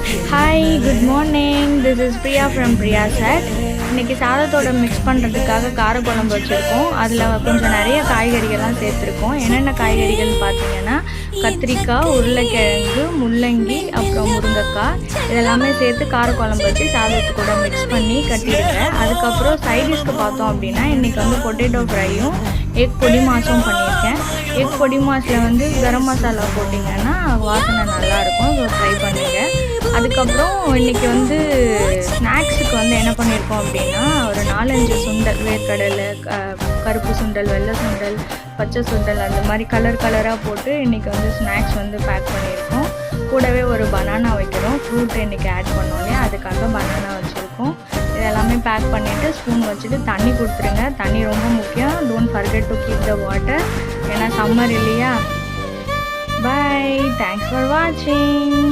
Hi, good morning. This is Priya from Priya Set. இன்றைக்கி சாதத்தோட mix பண்ணுறதுக்காக காரக்குழம்பு வச்சுருக்கோம். அதில் கொஞ்சம் நிறைய காய்கறிகள்லாம் சேர்த்துருக்கோம். என்னென்ன காய்கறிகள்னு பார்த்தீங்கன்னா கத்திரிக்காய், உருளைக்கிழங்கு, முள்ளங்கி, அப்புறம் முருங்கைக்காய் இதெல்லாமே சேர்த்து காரக்குழம்பு வச்சு சாதத்து கூட மிக்ஸ் பண்ணி கட்டியிருக்கேன். அதுக்கப்புறம் சைடிஷ்க்கு பார்த்தோம் அப்படின்னா இன்றைக்கி வந்து பொட்டேட்டோ ஃப்ரையும் எக் பொடி மாஸும் பண்ணியிருக்கேன். எக் பொடி மாஸில் கரம் மசாலா போட்டிங்கன்னா வாசனை நல்லாயிருக்கும். ஸோ ட்ரை பண்ணுங்கள். அதுக்கப்புறம் இன்றைக்கி ஸ்நாக்ஸுக்கு என்ன பண்ணியிருக்கோம் அப்படின்னா ஒரு 4-5 சுண்டல், வேர்க்கடலை, கருப்பு சுண்டல், வெள்ளை சுண்டல், பச்சை சுண்டல் அந்த மாதிரி கலராக போட்டு இன்றைக்கி ஸ்நாக்ஸ் பேக் பண்ணியிருக்கோம். கூடவே ஒரு பனானா வைக்கிறோம். ஃப்ரூட் இன்றைக்கி ஆட் பண்ணோம் இல்லையா, அதுக்காக பனானா வச்சுருக்கோம். இதெல்லாமே பேக் பண்ணிவிட்டு ஸ்பூன் வச்சுட்டு தண்ணி கொடுத்துருங்க. தண்ணி ரொம்ப முக்கியம். Don't forget to keep the water. ஏன்னா சம்மர் இல்லையா. பை. தேங்க்ஸ் ஃபார் வாட்சிங்.